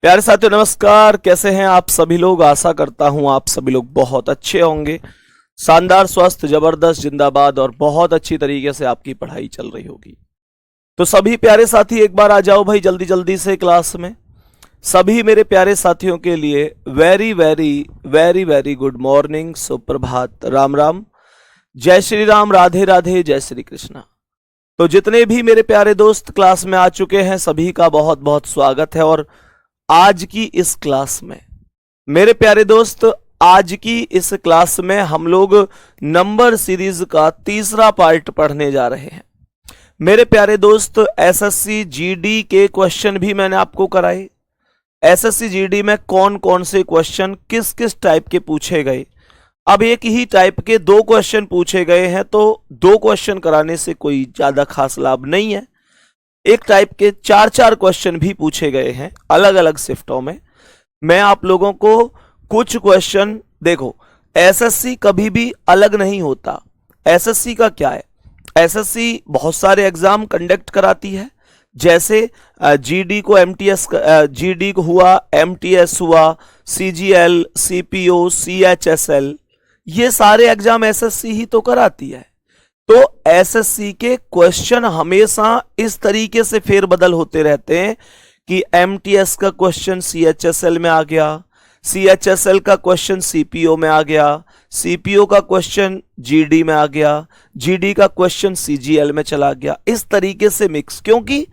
प्यारे साथियों नमस्कार। कैसे हैं आप सभी लोग। आशा करता हूं आप सभी लोग बहुत अच्छे होंगे। शानदार, स्वस्थ, जबरदस्त, जिंदाबाद और बहुत अच्छी तरीके से आपकी पढ़ाई चल रही होगी। तो सभी प्यारे साथी एक बार आ जाओ भाई जल्दी जल्दी से क्लास में। सभी मेरे प्यारे साथियों के लिए very very very very good morning, सुप्रभात, राम राम, जय श्री राम, राधे राधे, जय श्री कृष्णा। तो जितने भी मेरे प्यारे दोस्त क्लास में आ चुके हैं सभी का बहुत बहुत स्वागत है। और आज की इस क्लास में मेरे प्यारे दोस्त, आज की इस क्लास में हम लोग नंबर सीरीज का तीसरा पार्ट पढ़ने जा रहे हैं। मेरे प्यारे दोस्त, एसएससी जीडी के क्वेश्चन भी मैंने आपको कराए। एसएससी जीडी में कौन कौन से क्वेश्चन किस किस टाइप के पूछे गए। अब एक ही टाइप के दो क्वेश्चन पूछे गए हैं तो दो क्वेश्चन कराने से कोई ज्यादा खास लाभ नहीं है। एक टाइप के चार चार क्वेश्चन भी पूछे गए हैं अलग अलग शिफ्टों में। मैं आप लोगों को कुछ क्वेश्चन, देखो एसएससी कभी भी अलग नहीं होता। एसएससी का क्या है, एसएससी बहुत सारे एग्जाम कंडक्ट कराती है। जैसे जीडी को एमटीएस, जीडी को हुआ, एमटीएस हुआ, सीजीएल, सीपीओ, सीएचएसएल, ये सारे एग्जाम एसएससी ही तो कराती है। तो एसएससी के क्वेश्चन हमेशा इस तरीके से फेरबदल होते रहते हैं कि एमटीएस का क्वेश्चन सीएचएसएल में आ गया, सीएचएसएल का क्वेश्चन सीपीओ में आ गया, सीपीओ का क्वेश्चन जीडी में आ गया, जीडी का क्वेश्चन सीजीएल में चला गया। इस तरीके से मिक्स, क्योंकि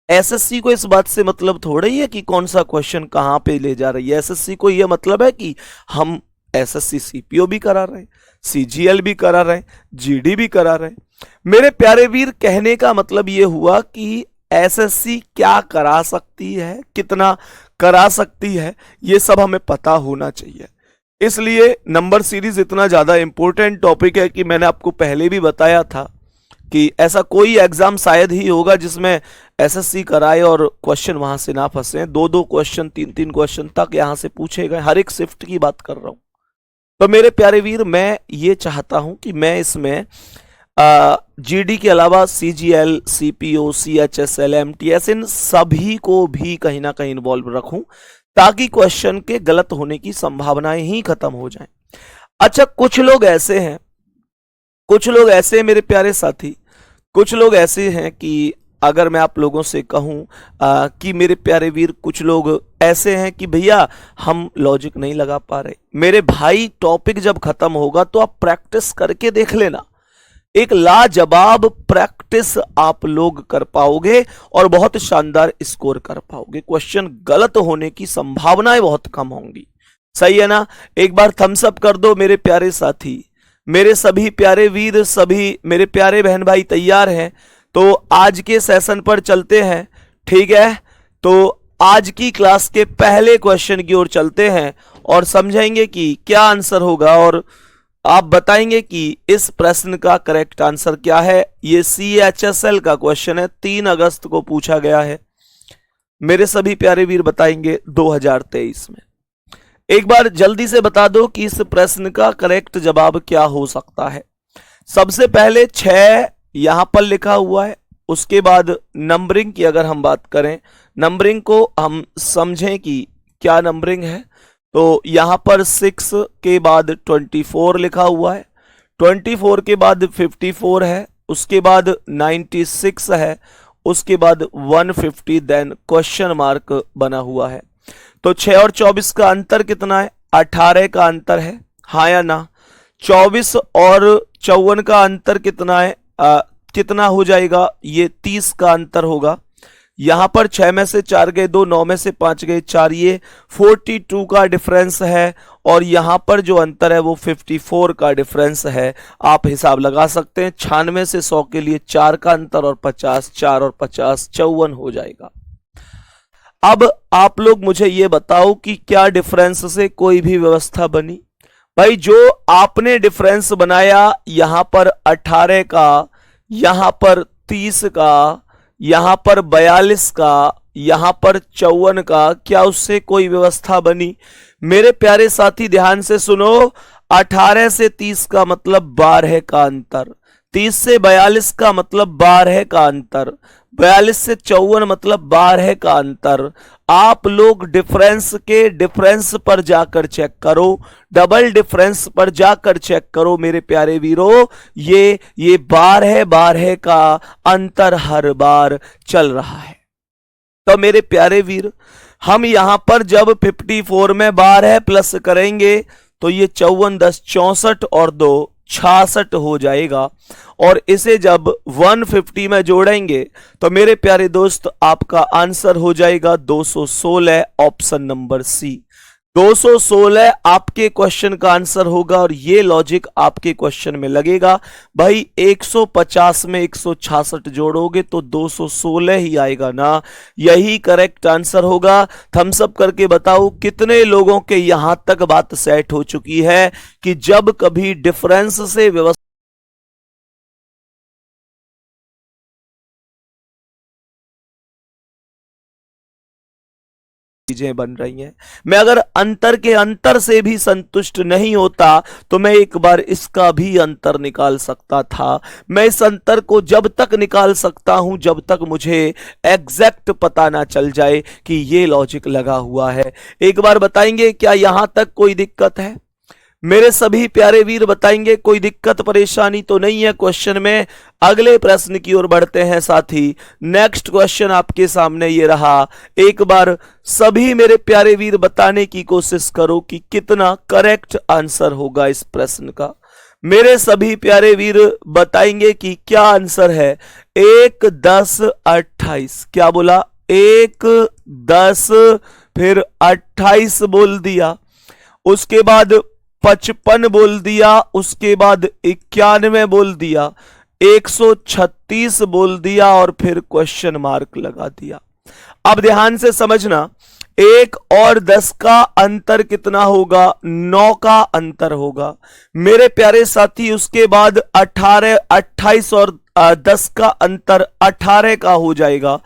एसएससी को इस बात से मतलब थोड़ा ही है कि कौन सा क्वेश्चन कहां पे ले जा रही है। एसएससी को यह मतलब है कि हम एसएससी सीपीओ भी करा रहे हैं, सीजीएल भी करा रहे हैं, जीडी भी करा रहे हैं। मेरे प्यारे वीर, कहने का मतलब यह हुआ कि एसएससी क्या करा सकती है, कितना करा सकती है, यह सब हमें पता होना चाहिए। इसलिए नंबर सीरीज इतना ज्यादा इंपॉर्टेंट टॉपिक है कि मैंने आपको पहले भी बताया था कि ऐसा कोई एग्जाम शायद ही होगा जिसमें एसएससी कराए और क्वेश्चन वहां से ना फंसे। दो दो क्वेश्चन, तीन तीन क्वेश्चन तक यहां से पूछे गए। हर एक शिफ्ट की बात कर रहा हूं। तो मेरे प्यारे वीर, मैं ये चाहता हूं कि मैं इसमें जीडी के अलावा सीजीएल, सीपीओ, सीएचएसएल, एमटीएस, इन सभी को भी कहीं ना कहीं इन्वॉल्व रखूं ताकि क्वेश्चन के गलत होने की संभावनाएं ही खत्म हो जाएं। अच्छा, कुछ लोग ऐसे हैं मेरे प्यारे साथी, कुछ लोग ऐसे हैं कि अगर मैं आप लोगों से कहूं कि मेरे प्यारे वीर, कुछ लोग ऐसे हैं कि भैया हम लॉजिक नहीं लगा पा रहे। मेरे भाई, टॉपिक जब खत्म होगा तो आप प्रैक्टिस करके देख लेना। एक लाजवाब प्रैक्टिस आप लोग कर पाओगे और बहुत शानदार स्कोर कर पाओगे। क्वेश्चन गलत होने की संभावनाएं बहुत कम होंगी। सही है ना। एक बार थम्स अप कर दो मेरे प्यारे साथी। मेरे सभी प्यारे वीर, सभी मेरे प्यारे बहन भाई तैयार हैं तो आज के सेशन पर चलते हैं। ठीक है, तो आज की क्लास के पहले क्वेश्चन की ओर चलते हैं और समझेंगे कि क्या आंसर होगा और आप बताएंगे कि इस प्रश्न का करेक्ट आंसर क्या है। ये सीएचएसएल का क्वेश्चन है, 3 अगस्त को पूछा गया है। मेरे सभी प्यारे वीर बताएंगे 2023 में। एक बार जल्दी से बता दो कि इस प्रश्न का करेक्ट जवाब क्या हो सकता है। सबसे पहले 6 यहां पर लिखा हुआ है। उसके बाद नंबरिंग की अगर हम बात करें, नंबरिंग को हम समझें कि क्या नंबरिंग है, तो यहां पर 6 के बाद 24 लिखा हुआ है, 24 के बाद 54 है, उसके बाद 96 है, उसके बाद 150, देन क्वेश्चन मार्क बना हुआ है। तो 6 और 24 का अंतर कितना है? 18 का अंतर है, हाँ या ना। 24 और 54 का अंतर कितना है? कितना हो जाएगा? ये 30 का अंतर होगा। यहां पर 6 में से 4 गए 2, 9 में से 5 गए 4, ये 42 का डिफरेंस है। और यहां पर जो अंतर है वो 54 का डिफरेंस है। आप हिसाब लगा सकते हैं। 96 से 100 के लिए 4 का अंतर और 50, 4 और 50 54 हो जाएगा। अब आप लोग मुझे ये बताओ कि क्या डिफरेंस से कोई भी व्यवस्था बनी? भाई, जो आपने डिफरेंस बनाया यहां पर 18 का, यहां पर 30 का, यहां पर 42 का, यहां पर 54 का, क्या उससे कोई व्यवस्था बनी? मेरे प्यारे साथी ध्यान से सुनो। 18 से 30 का मतलब 12 का अंतर, 30 से 42 का मतलब 12 का अंतर, 42 से 54 मतलब 12 का अंतर। आप लोग डिफरेंस पर जाकर चेक करो, डबल डिफरेंस पर जाकर चेक करो मेरे प्यारे वीरों। ये 12 का अंतर हर बार चल रहा है। तो मेरे प्यारे वीर, हम यहां पर जब 54 में 12 प्लस करेंगे तो ये 54 10 64 और 2 66 हो जाएगा। और इसे जब 150 में जोड़ेंगे तो मेरे प्यारे दोस्त आपका आंसर हो जाएगा 216, ऑप्शन नंबर सी। 216 आपके क्वेश्चन का आंसर होगा। और ये लॉजिक आपके क्वेश्चन में लगेगा भाई, 150 में 166 जोड़ोगे तो 216 ही आएगा ना, यही करेक्ट आंसर होगा। थम्स अप करके बताओ कितने लोगों के यहां तक बात सेट हो चुकी है कि जब कभी डिफरेंस से व्यवस्था चीजें बन रही हैं। मैं अगर अंतर से भी संतुष्ट नहीं होता तो मैं एक बार इसका भी अंतर निकाल सकता था। मैं इस अंतर को जब तक निकाल सकता हूं जब तक मुझे एग्जैक्ट पता ना चल जाए कि ये लॉजिक लगा हुआ है। एक बार बताएंगे क्या यहां तक कोई दिक्कत है? मेरे सभी प्यारे वीर बताएंगे कोई दिक्कत परेशानी तो नहीं है क्वेश्चन में। अगले प्रश्न की ओर बढ़ते हैं साथी। नेक्स्ट क्वेश्चन आपके सामने ये रहा। एक बार सभी मेरे प्यारे वीर बताने की कोशिश करो कि कितना करेक्ट आंसर होगा इस प्रश्न का। मेरे सभी प्यारे वीर बताएंगे कि क्या आंसर है। 1 10 28, क्या बोला? 1 10 फिर 28 बोल दिया, उसके बाद 55 बोल दिया, उसके बाद 91 बोल दिया, 136 बोल दिया और फिर क्वेश्चन मार्क लगा दिया। अब ध्यान से समझना, 1 और 10 का अंतर कितना होगा? 9 का अंतर होगा मेरे प्यारे साथी। उसके बाद 18 28 और 10 का अंतर 18 का हो जाएगा।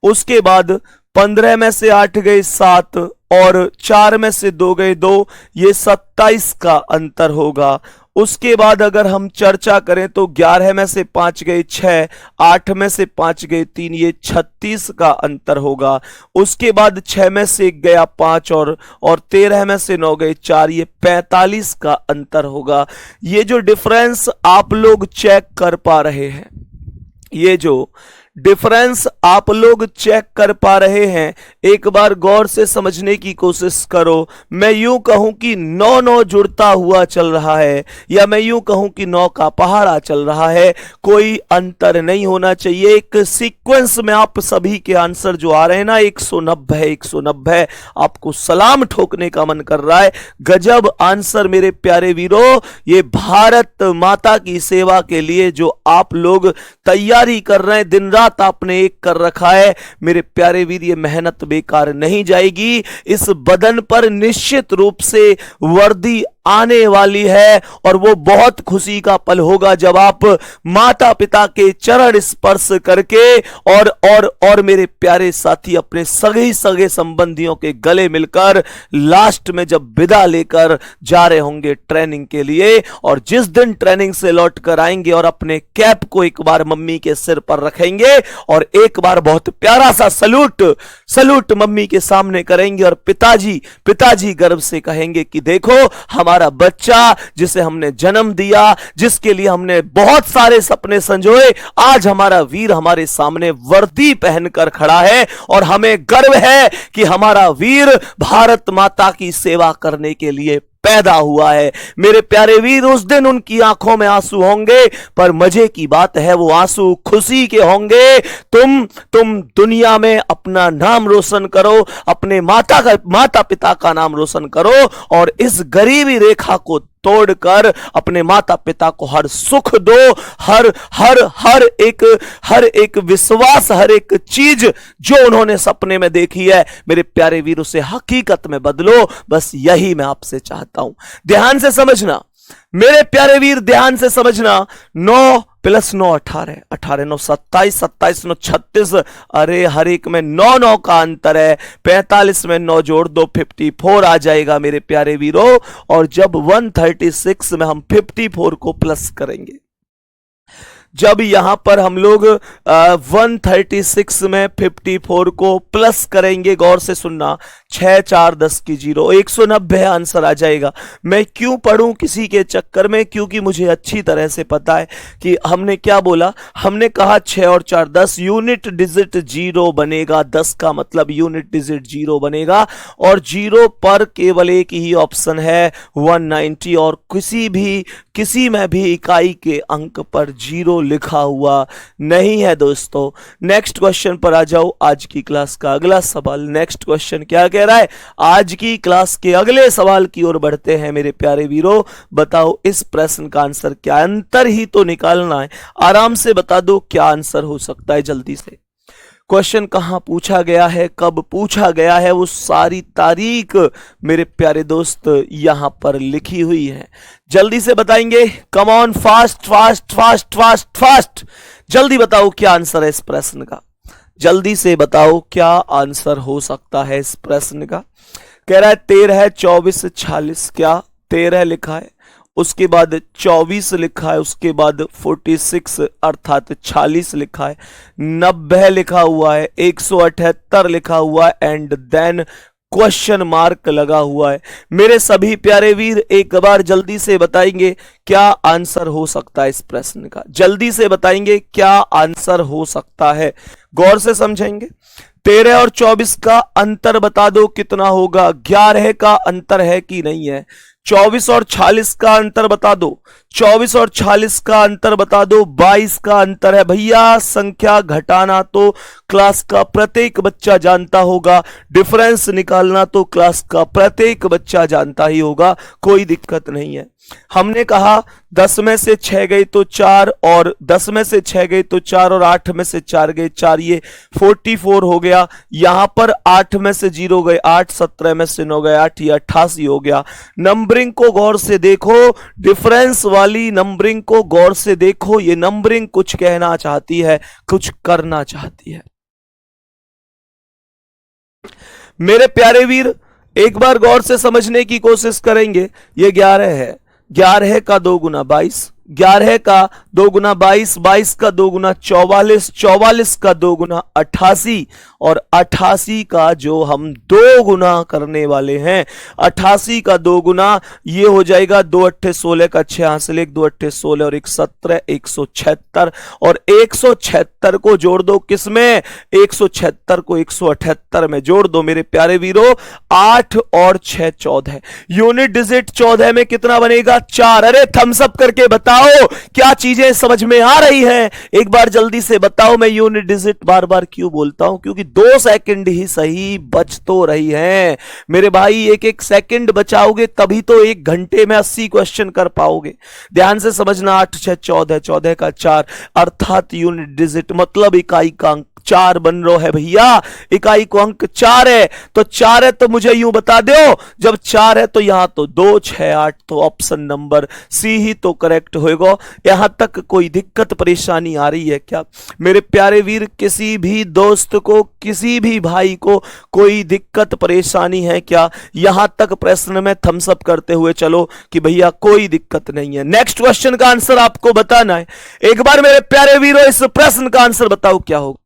उसके बाद 15 में से 8 गए 7 और 4 में से 2 गए 2, ये 27 का अंतर होगा। उसके बाद अगर हम चर्चा करें तो 11 में से 5 गए 6, 8 में से 5 गए 3, ये 36 का अंतर होगा। उसके बाद 6 में से 1 गया 5 और 13 में से 9 गए 4, ये 45 का अंतर होगा। ये जो डिफरेंस आप लोग चेक कर पा रहे हैं, ये जो डिफरेंस आप लोग चेक कर पा रहे हैं, एक बार गौर से समझने की कोशिश करो। मैं यूं कहूं कि 9 जुड़ता हुआ चल रहा है, या मैं यूं कहूं कि 9 का पहाड़ा चल रहा है। कोई अंतर नहीं होना चाहिए। एक सीक्वेंस में आप सभी के आंसर जो आ रहे हैं ना, 190 190, आपको सलाम ठोकने का मन कर रहा है। गजब आंसर मेरे प्यारे वीरों। ये भारत माता की सेवा के लिए जो आप लोग तैयारी कर रहे हैं, दिन रात आपने एक कर रखा है मेरे प्यारे वीर, ये मेहनत बेकार नहीं जाएगी। इस बदन पर निश्चित रूप से वर्दी आने वाली है और वो बहुत खुशी का पल होगा जब आप माता पिता के चरण स्पर्श करके और मेरे प्यारे साथी अपने सगे संबंधियों के गले मिलकर लास्ट में जब विदा लेकर जा रहे होंगे ट्रेनिंग के लिए। और जिस दिन ट्रेनिंग से लौट कर आएंगे और अपने कैप को एक बार मम्मी के सिर पर रखेंगे और एक बार बहुत प्यारा सा सलूट मम्मी के सामने करेंगे और पिताजी गर्व से कहेंगे कि देखो हमारा बच्चा जिसे हमने जन्म दिया, जिसके लिए हमने बहुत सारे सपने संजोए, आज हमारा वीर हमारे सामने वर्दी पहनकर खड़ा है और हमें गर्व है कि हमारा वीर भारत माता की सेवा करने के लिए पैदा हुआ है। मेरे प्यारे वीर, उस दिन उनकी आंखों में आंसू होंगे, पर मजे की बात है वो आंसू खुशी के होंगे। तुम दुनिया में अपना नाम रोशन करो, अपने माता पिता का नाम रोशन करो और इस गरीबी रेखा को तोड़कर अपने माता पिता को हर सुख दो, हर एक विश्वास, हर एक चीज जो उन्होंने सपने में देखी है मेरे प्यारे वीर उसे हकीकत में बदलो। बस यही मैं आपसे चाहता हूं। ध्यान से समझना मेरे प्यारे वीर, ध्यान से समझना। 9 + 9 18, 18 9 27, 27 9 36, अरे हर एक में 9 का अंतर है। 45 में 9 जोड़ दो 54 आ जाएगा मेरे प्यारे वीरों। और जब 136 में हम 54 को प्लस करेंगे जब यहां पर हम लोग 136 में 54 को प्लस करेंगे, गौर से सुनना, 6 4 10 की 0, 190 आंसर आ जाएगा। मैं क्यों पढ़ूं किसी के चक्कर में, क्योंकि मुझे अच्छी तरह से पता है कि हमने क्या बोला। हमने कहा 6 और 4 10, यूनिट डिजिट 0 बनेगा, 10 का मतलब यूनिट डिजिट 0 बनेगा, और 0 पर केवल एक ही ऑप्शन है 190, और किसी में भी इकाई के अंक पर 0 लिखा हुआ नहीं है दोस्तों। नेक्स्ट क्वेश्चन पर आ जाओ, आज की क्लास का अगला सवाल। नेक्स्ट क्वेश्चन क्या कह रहा है, आज की क्लास के अगले सवाल की ओर बढ़ते हैं मेरे प्यारे वीरों। बताओ इस प्रश्न का आंसर क्या, अंतर ही तो निकालना है, आराम से बता दो क्या आंसर हो सकता है जल्दी से। क्वेश्चन कहां पूछा गया है, कब पूछा गया है, वो सारी तारीख मेरे प्यारे दोस्त यहां पर लिखी हुई है, जल्दी से बताएंगे। Come on, fast fast fast fast fast, जल्दी बताओ क्या आंसर है इस प्रश्न का, जल्दी से बताओ क्या आंसर हो सकता है इस प्रश्न का। कह रहा है 13 24 46, क्या 13 लिखा है, उसके बाद 24 लिखा है, उसके बाद 46 अर्थात 46 लिखा है, 90 लिखा हुआ है, 178 लिखा हुआ है, एंड देन क्वेश्चन मार्क लगा हुआ है। मेरे सभी प्यारे वीर एक बार जल्दी से बताएंगे क्या आंसर हो सकता है इस प्रश्न का, जल्दी से बताएंगे क्या आंसर हो सकता है, गौर से समझेंगे। 13 और 24 का अंतर बता दो कितना होगा, 11 का अंतर है कि नहीं है। 24 और 46 का अंतर बता दो, 24 और 46 का अंतर बता दो, 22 का अंतर है। भैया संख्या घटाना तो क्लास का प्रत्येक बच्चा जानता होगा, डिफरेंस निकालना तो क्लास का प्रत्येक बच्चा जानता ही होगा, कोई दिक्कत नहीं है। हमने कहा 10 में से 6 गई तो 4, और 10 में से 6 गई तो 4, और 8 में से 4 गए 4, ये 44 हो गया। यहां पर 8 में से 0 गए 8, 17 में से 9 गए 8, ये 88 हो गया। नंबरिंग को गौर से देखो, डिफरेंस वाली नंबरिंग को गौर से देखो, ये नंबरिंग कुछ कहना चाहती है, कुछ करना चाहती है। मेरे प्यारे वीर एक बार गौर से समझने की कोशिश करेंगे। ये 11 है, 11 का 2 गुना 22, 11 का 2 गुना 22, 22 का 2 गुना 44, 44 का 2 गुना 88, और 88 का जो हम 2 गुना करने वाले हैं, 88 का 2 गुना ये हो जाएगा 2 अट्ठे 16 का 6 हासिल 1, 2 अट्ठे 16 और 1 17, 176, और 176 को जोड़ दो किसमें, 176 को 178 में जोड़ दो मेरे प्यारे वीरों, 8 और 6 14, यूनिट डिजिट 14 में कितना बनेगा 4। अरे थम्स अप करके बताओ क्या चीजें समझ में आ रही हैं, एक बार जल्दी से बताओ। मैं यूनिट डिजिट बार बार क्यों बोलता हूं, क्योंकि 2 सेकंड ही सही बच तो रही हैं मेरे भाई, एक एक सेकंड बचाओगे तभी तो 1 घंटे में 80 क्वेश्चन कर पाओगे। ध्यान से समझना, 8 6 14, 14 का 4 अर्थात यूनिट डिजिट मतलब इकाई का अंक 4 बन रहा है भैया, इकाई को अंक 4 है, तो 4 है तो मुझे यूं बता दो, जब 4 है तो यहां तो 2 6 8, तो ऑप्शन नंबर सी ही तो करेक्ट होगा। यहां तक कोई दिक्कत परेशानी आ रही है क्या मेरे प्यारे वीर, किसी भी दोस्त को, किसी भी भाई को कोई दिक्कत परेशानी है क्या, यहां तक प्रश्न में थम्स अप करते हुए चलो कि भैया कोई दिक्कत नहीं है। नेक्स्ट क्वेश्चन का आंसर आपको बताना है, एक बार मेरे प्यारे वीरों इस प्रश्न का आंसर बताओ क्या होगा।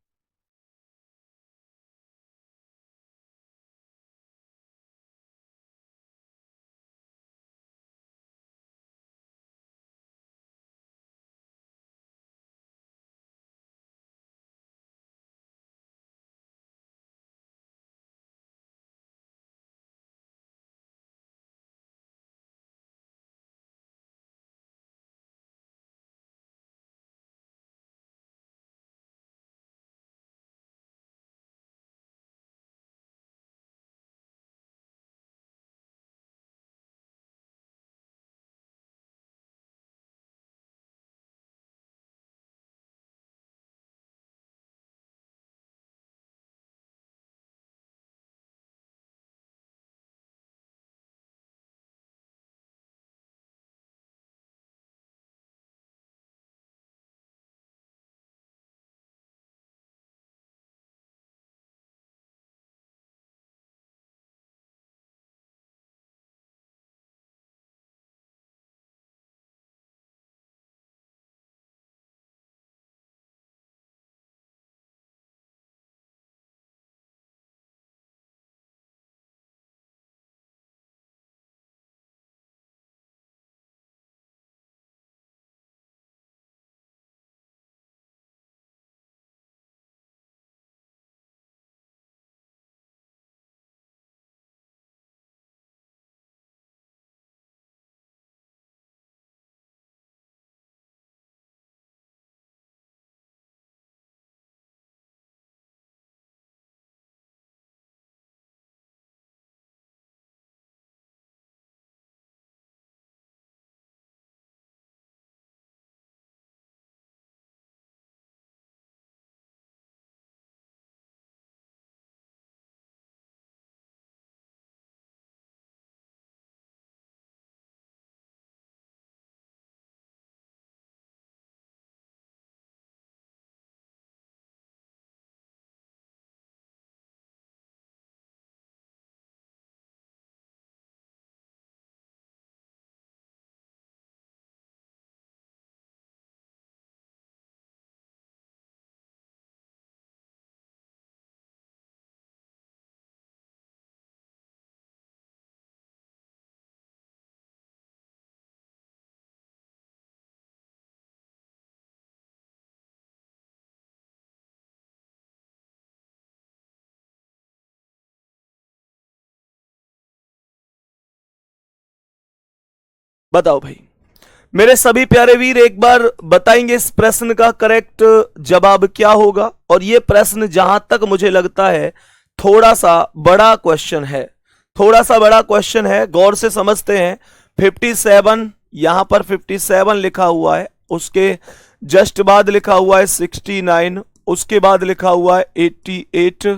बताओ भाई मेरे सभी प्यारे वीर, एक बार बताएंगे इस प्रश्न का करेक्ट जवाब क्या होगा। और ये प्रश्न जहां तक मुझे लगता है थोड़ा सा बड़ा क्वेश्चन है, थोड़ा सा बड़ा क्वेश्चन है, गौर से समझते हैं। 57 यहां पर 57 लिखा हुआ है, उसके जस्ट बाद लिखा हुआ है 69, उसके बाद लिखा हुआ है 88,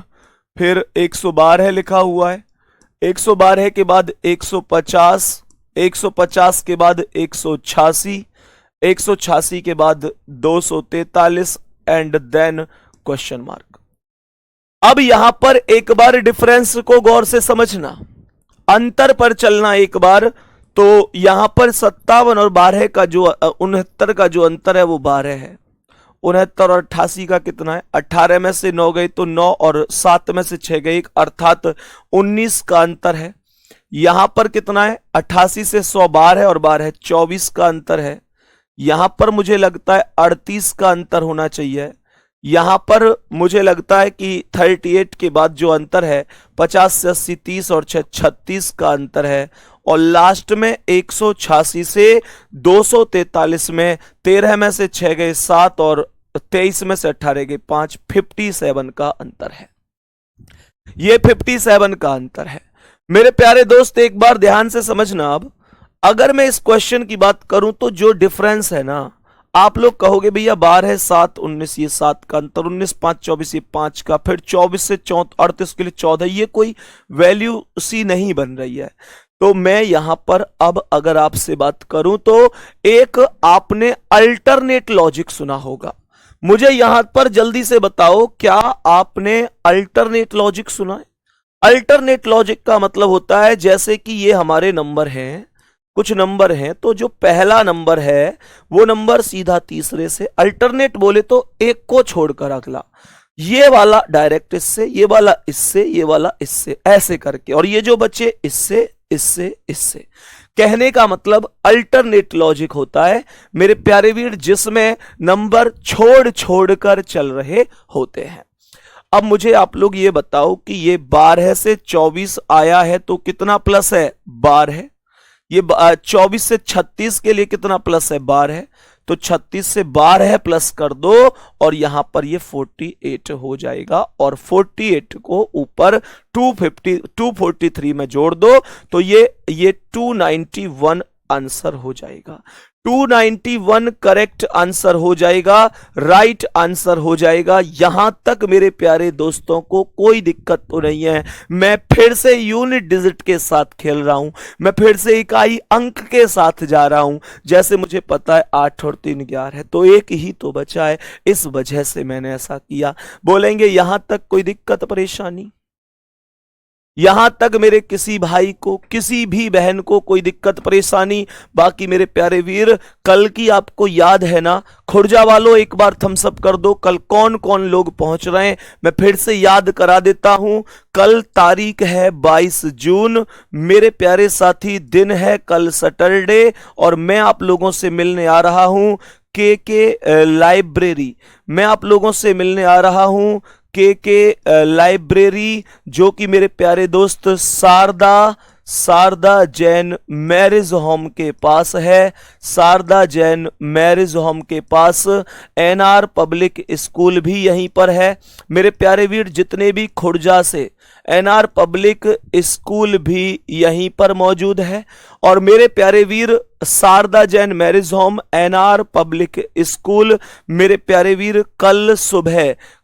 फिर 112 लिखा हुआ है, 112 के बाद 150, 150 के बाद 186, 186 के बाद 243 एंड देन क्वेश्चन मार्क। अब यहां पर एक बार डिफरेंस को गौर से समझना, अंतर पर चलना एक बार। तो यहां पर 57 और 12 का जो 69 का जो अंतर है वो 12 है। 69 और 88 का कितना है? 18 में से 9 गई तो 9 और 7 में से 6 गई, अर्थात 19 का अंतर है। यहां पर कितना है? 88 से 100 12 है और 12 24 का अंतर है। यहां पर मुझे लगता है 38 का अंतर होना चाहिए। यहां पर मुझे लगता है कि 38 के बाद जो अंतर है 50 से 80 30 और 36 का अंतर है। और लास्ट में 186 से 243 में 13 में से 6 गए 7 और 23 में से 18 गए 5, 57 का अंतर है। ये 57 का अंतर है मेरे प्यारे दोस्त। एक बार ध्यान से समझना। अब अगर मैं इस क्वेश्चन की बात करूं तो जो डिफरेंस है ना, आप लोग कहोगे भैया 12 7 19 ये 7 का अंतर, 19 5 24 ये 5 का, फिर 24 से 38 के लिए 14, ये कोई वैल्यू सी नहीं बन रही है। तो मैं यहां पर अब अगर आपसे बात करूं तो एक आपने अल्टरनेट लॉजिक सुना होगा। मुझे यहां पर जल्दी से बताओ, क्या आपने अल्टरनेट लॉजिक सुना है? अल्टरनेट लॉजिक का मतलब होता है जैसे कि ये हमारे नंबर हैं, कुछ नंबर हैं, तो जो पहला नंबर है वो नंबर सीधा तीसरे से, अल्टरनेट बोले तो एक को छोड़कर अगला, ये वाला डायरेक्ट इससे, ये वाला इससे, ये वाला इससे, ऐसे करके, और ये जो बच्चे इससे इससे इससे। कहने का मतलब अल्टरनेट लॉजिक होता है मेरे प्यारे वीर जिसमें नंबर छोड़ छोड़कर चल रहे होते हैं। अब मुझे आप लोग ये बताओ कि ये 12 से 24 आया है तो कितना प्लस है? 12। ये 24 से 36 के लिए कितना प्लस है? 12। तो 36 से 12 प्लस कर दो और यहां पर ये 48 हो जाएगा, और 48 को ऊपर 243 में जोड़ दो तो ये 291 आंसर हो जाएगा। 291 करेक्ट आंसर हो जाएगा, राइट आंसर हो जाएगा। यहां तक मेरे प्यारे दोस्तों को कोई दिक्कत तो नहीं है। मैं फिर से यूनिट डिजिट के साथ खेल रहा हूं, मैं फिर से इकाई अंक के साथ जा रहा हूं। जैसे मुझे पता है 8 और 3 11 है तो एक ही तो बचा है, इस वजह से मैंने ऐसा किया। बोलेंगे यहां तक कोई दिक्कत परेशानी? यहां तक मेरे किसी भाई को, किसी भी बहन को कोई दिक्कत परेशानी? बाकी मेरे प्यारे वीर कल की आपको याद है ना? खुर्जा वालों एक बार थम्स अप कर दो, कल कौन कौन लोग पहुंच रहे हैं। मैं फिर से याद करा देता हूं, कल तारीख है 22 जून मेरे प्यारे साथी, दिन है कल सैटरडे, और मैं आप लोगों से मिलने आ रहा हूं के लाइब्रेरी। मैं आप लोगों से मिलने आ रहा हूं के लाइब्रेरी, जो कि मेरे प्यारे दोस्त शारदा जैन मैरिज होम के पास है। शारदा जैन मैरिज होम के पास एनआर पब्लिक स्कूल भी यहीं पर है। मेरे प्यारे वीर जितने भी खुर्जा से, एनआर पब्लिक स्कूल भी यहीं पर मौजूद है। और मेरे प्यारे Veer Sharda Jain marriage home, NR public school मेरे प्यारे वीर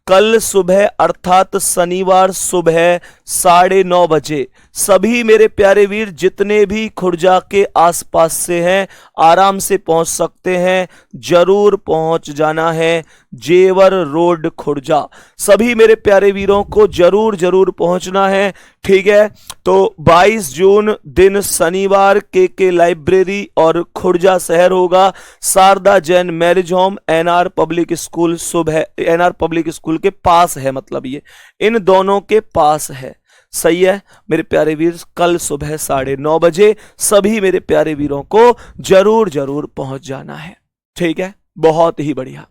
कल सुबह अर्थात शनिवार सुबह 9:30 बजे सभी मेरे प्यारे वीर जितने भी खुर्जा के आसपास से हैं आराम से पहुंच सकते हैं। जरूर पहुंच जाना है, जेवर रोड खुर्जा। सभी मेरे प्यारे वीरों को जरूर पहुंचना है, ठीक है। तो 22 जून दिन शनिवार के लाइब्रेरी और खुर्जा शहर होगा। Sharda Jain marriage home, NR public school सुबह, एनआर पब्लिक स्कूल के पास है, मतलब ये इन दोनों के पास है, सही है मेरे प्यारे वीर। कल सुबह 9:30 बजे सभी मेरे प्यारे वीरों को जरूर पहुंच जाना है, ठीक है। बहुत ही बढ़िया,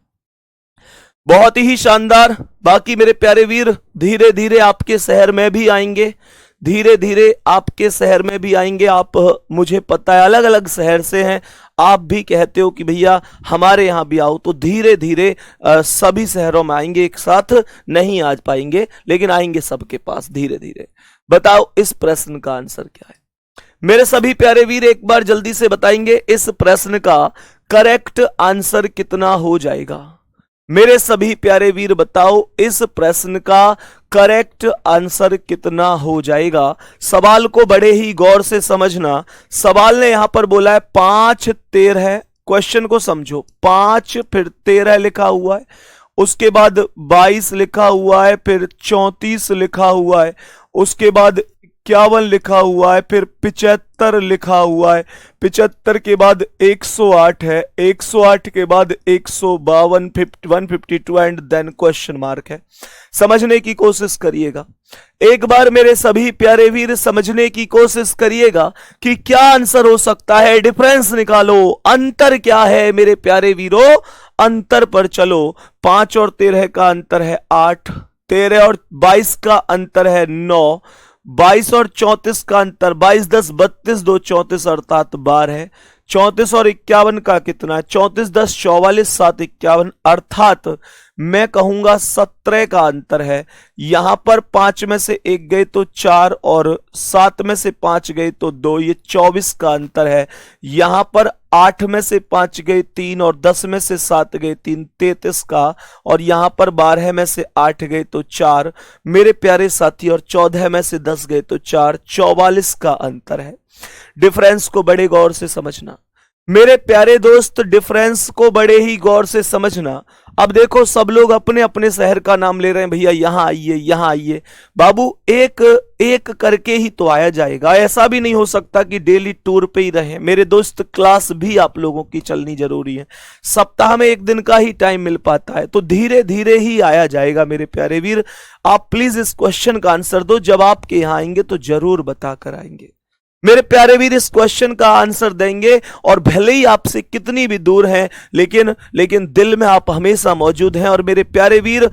बहुत ही शानदार। बाकी मेरे प्यारे वीर धीरे धीरे आपके शहर में भी आएंगे, धीरे धीरे आपके शहर में भी आएंगे। आप मुझे पता है अलग अलग शहर से हैं, आप भी कहते हो कि भैया हमारे यहाँ भी आओ, तो धीरे धीरे सभी शहरों में आएंगे। एक साथ नहीं आ पाएंगे लेकिन आएंगे सबके पास धीरे धीरे। बताओ इस प्रश्न का आंसर क्या है मेरे सभी प्यारे वीर, एक बार जल्दी से बताएंगे इस प्रश्न का करेक्ट आंसर कितना हो जाएगा। मेरे सभी प्यारे वीर बताओ इस प्रश्न का करेक्ट आंसर कितना हो जाएगा। सवाल को बड़े ही गौर से समझना। सवाल ने यहां पर बोला है 5 13, क्वेश्चन को समझो, 5 फिर 13 लिखा हुआ है, उसके बाद 22 लिखा हुआ है, फिर 34 लिखा हुआ है, उसके बाद 51 लिखा हुआ है, फिर 75 लिखा हुआ है, 75 के बाद 108 है, 108 के बाद 152, 152 एंड देन क्वेश्चन मार्क है। समझने की कोशिश करिएगा एक बार मेरे सभी प्यारे वीर, समझने की कोशिश करिएगा कि क्या आंसर हो सकता है। डिफरेंस निकालो, अंतर क्या है मेरे प्यारे वीरों, अंतर पर चलो। 5 और 13 का अंतर है 8, 13 और 22 का अंतर है 9, 22 और 34 का अंतर 22 10 32 2 34 अर्थात 12 है। 34 और 51 का कितना है, 34 10 44 7 51 अर्थात मैं कहूंगा 17 का अंतर है। यहां पर 5 में से 1 गए तो 4 और 7 में से 5 गए तो 2, ये 24 का अंतर है। यहां पर 8 में से 5 गए 3 और 10 में से 7 गए 3, 33 का, और यहां पर 12 में से 8 गए तो 4 मेरे प्यारे साथी, और 14 में से 10 गए तो 4, 44 का अंतर है। डिफरेंस को बड़े गौर से समझना मेरे प्यारे दोस्त, डिफरेंस को बड़े ही गौर से समझना। अब देखो सब लोग अपने अपने शहर का नाम ले रहे हैं, भैया यहां आइए यहां आइए। बाबू एक एक करके ही तो आया जाएगा, ऐसा भी नहीं हो सकता कि डेली टूर पे ही रहे मेरे दोस्त। क्लास भी आप लोगों की चलनी जरूरी है, सप्ताह में 1 दिन का ही टाइम मिल पाता है, तो धीरे धीरे ही आया जाएगा मेरे प्यारे वीर। आप प्लीज इस क्वेश्चन का आंसर दो, जब आपके यहां आएंगे तो जरूर बता कर आएंगे मेरे प्यारे वीर। इस क्वेश्चन का आंसर देंगे और भले ही आपसे कितनी भी दूर हैं, लेकिन दिल में आप हमेशा मौजूद हैं। और मेरे प्यारे वीर,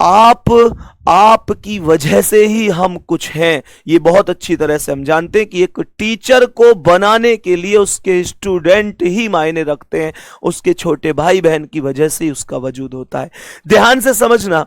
आपकी वजह से ही हम कुछ हैं, ये बहुत अच्छी तरह से हम जानते हैं कि एक टीचर को बनाने के लिए उसके स्टूडेंट ही मायने रखते हैं, उसके छोटे भाई बहन की वजह से ही उसका वजूद होता है। ध्यान से समझना,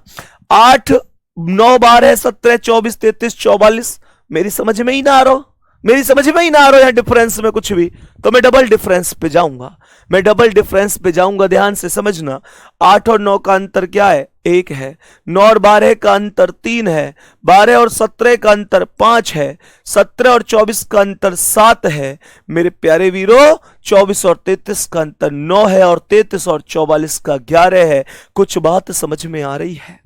8 9 12 17 24 33 44 मेरी समझ में ही ना आ रहा, मेरी समझ में ही ना आ रहा है डिफरेंस में कुछ भी, तो मैं डबल डिफरेंस पे जाऊंगा, मैं डबल डिफरेंस पे जाऊंगा। ध्यान से समझना, 8 और 9 का अंतर क्या है, 1 है। 9 और 12 का अंतर 3 है। 12 और 17 का अंतर 5 है। 17 और 24 का अंतर 7 है मेरे प्यारे वीरों। 24 और 33 का अंतर 9 है, और 33 और 44 का 11 है। कुछ बात समझ में आ रही है,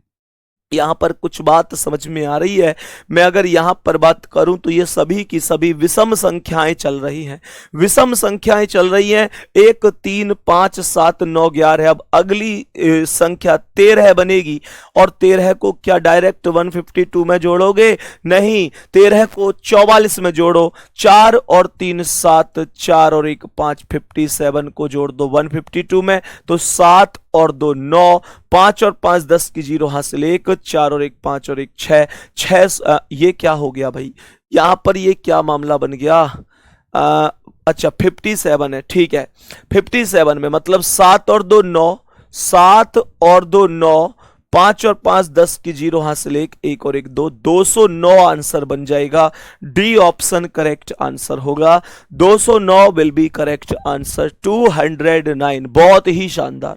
यहां पर कुछ बात समझ में आ रही है। मैं अगर यहां पर बात करूं तो ये सभी की सभी विषम संख्याएं चल रही हैं, विषम संख्याएं चल रही हैं। 1 3 5 7 9 11। अब अगली संख्या 13 बनेगी, और 13 को क्या डायरेक्ट 152 में जोड़ोगे, नहीं, 13 को 44 में जोड़ो। 4 और 3 7, 4 और 1 5, 57 को जोड़ दो 152 में, तो 7 और 2 9, 5 और 5 10 की 0 हासिल 1, 4 और 1 5 और 1 6, 6 ये क्या हो गया भाई, यहां पर ये क्या मामला बन गया। अच्छा 57 है, ठीक है। 57 में मतलब 7 और 2 9, 7 और 2 9, 5 और 5 10 की 0 हासिल 1, 1 और 1 2, 209 आंसर बन जाएगा। डी ऑप्शन करेक्ट आंसर होगा। 209 विल बी करेक्ट आंसर। 209, बहुत ही शानदार,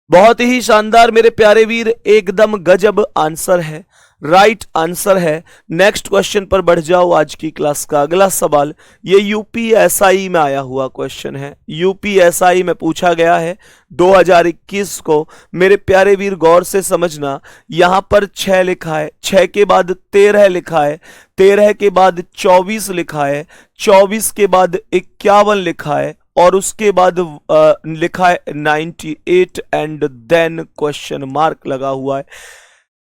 बहुत ही शानदार मेरे प्यारे वीर, एकदम गजब आंसर है, राइट आंसर है। नेक्स्ट क्वेश्चन पर बढ़ जाओ। आज की क्लास का अगला सवाल ये यूपीएसआई में आया हुआ क्वेश्चन है, यूपीएसआई में पूछा गया है 2021 को। मेरे प्यारे वीर गौर से समझना, यहां पर 6 लिखा है, 6 के बाद 13 लिखा है, 13 के बाद 24 लिखा है, 24 के बाद 51 लिखा है, और उसके बाद लिखा है 98 एंड देन क्वेश्चन मार्क लगा हुआ है।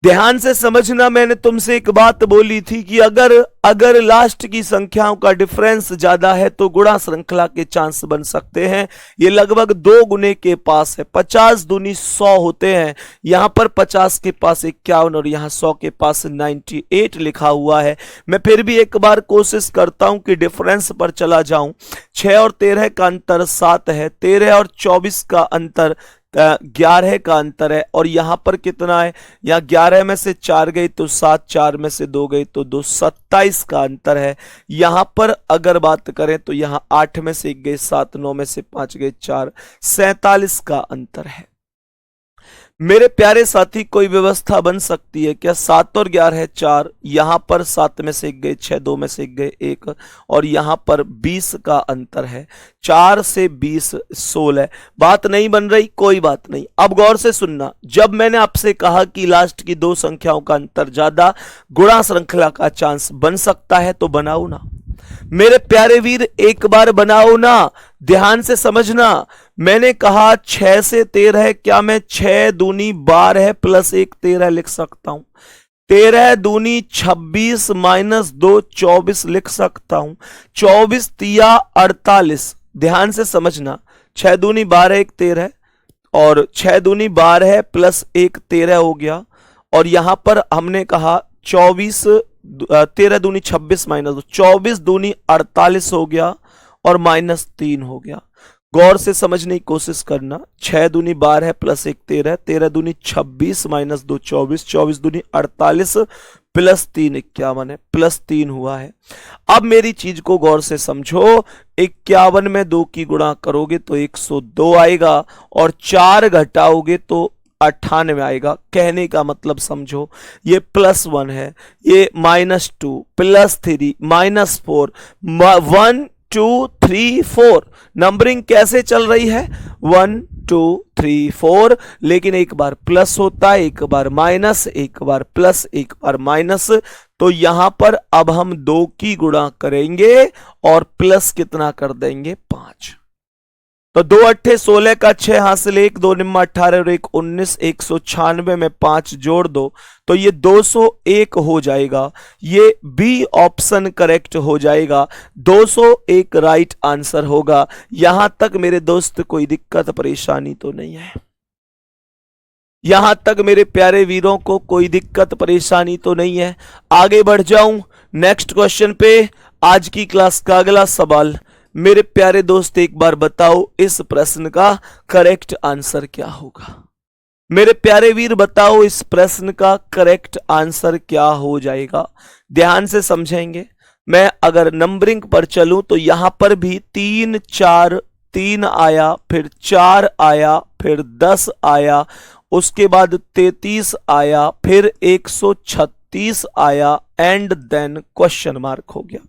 ध्यान से समझना, मैंने तुमसे एक बात बोली थी कि अगर लास्ट की संख्याओं का डिफरेंस ज्यादा है तो गुणा श्रृंखला के चांस बन सकते हैं। ये लगभग 2 गुने के पास है। 50 दूनी 100 होते हैं। यहां पर 50 के पास 51 और यहां 100 के पास 98 लिखा हुआ है। मैं फिर भी एक बार कोशिश करता हूं कि डिफरेंस पर चला जाऊं। 6 और 13 का अंतर 7 है। 13 और 24 का अंतर 11 का अंतर है। और यहां पर कितना है, यहां 11 में से 4 गई तो 7, 4 में से 2 गई तो 2, 27 का अंतर है। यहां पर अगर बात करें तो यहां 8 में से 1 गई 7, 9 में से 5 गई 4, 47 का अंतर है। मेरे प्यारे साथी, कोई व्यवस्था बन सकती है क्या? 7 और 11 4, यहां पर 7 में से 1 गए 6, 2 में से 1 गए 1, और यहां पर 20 का अंतर है। 4 से 20 16। बात नहीं बन रही, कोई बात नहीं। अब गौर से सुनना, जब मैंने आपसे कहा कि लास्ट की 2 संख्याओं का अंतर ज्यादा, गुणा श्रृंखला का चांस बन सकता है, तो बनाओ ना मेरे प्यारे वीर, एक बार बनाओ ना। ध्यान से समझना, मैंने कहा 6 से 13, क्या मैं 6 दूनी 12 प्लस 1 13 लिख सकता हूं? 13 दूनी 26 माइनस 2 24 लिख सकता हूं। 24 तिया 48। ध्यान से समझना, 6 दूनी 12 1 13 और 6 दूनी 12 प्लस 1 13 हो गया। और यहां पर हमने कहा 24 13 दूनी 26 माइनस 2, 24 दूनी 48 हो गया और माइनस 3 हो गया। गौर से समझने की कोशिश करना। 6 दूनी 12 प्लस 1 13, 13 दूनी 26 माइनस 2 24, 24 दूनी 48 प्लस 3 51 है, प्लस 3 हुआ है। अब मेरी चीज को गौर से समझो। 51 में 2 की गुणा करोगे तो 102 आएगा और 4 घटाओगे तो 98 आएगा। कहने का मतलब समझो, ये +1 है, ये -2 +3 -4 1 2 3 4। नंबरिंग कैसे चल रही है? 1 2 3 4, लेकिन एक बार प्लस होता है, एक बार माइनस, एक बार प्लस, एक बार माइनस। तो यहां पर अब हम 2 की गुणा करेंगे और प्लस कितना कर देंगे? 5। तो 2 अट्ठे 16 का 6 हासिल 1, 2 निम्मा 18 और 1 19, 196 में 5 जोड़ दो तो ये 201 हो जाएगा। ये बी ऑप्शन करेक्ट हो जाएगा। 201 राइट आंसर होगा। यहां तक मेरे दोस्त कोई दिक्कत परेशानी तो नहीं है? यहां तक मेरे प्यारे वीरों को कोई दिक्कत परेशानी तो नहीं है? आगे बढ़ जाऊं नेक्स्ट क्वेश्चन पे। आज की क्लास का अगला सवाल, मेरे प्यारे दोस्त एक बार बताओ इस प्रश्न का करेक्ट आंसर क्या होगा? मेरे प्यारे वीर बताओ इस प्रश्न का करेक्ट आंसर क्या हो जाएगा? ध्यान से समझेंगे। मैं अगर नंबरिंग पर चलूं तो यहां पर भी 3 4 3 आया, फिर 4 आया, फिर 10 आया, उसके बाद 33 आया, फिर 136 आया एंड देन क्वेश्चन मार्क हो गया।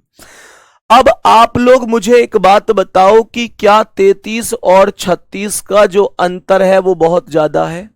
अब आप लोग मुझे एक बात बताओ कि क्या 33 और 36 का जो अंतर है वो बहुत ज्यादा है?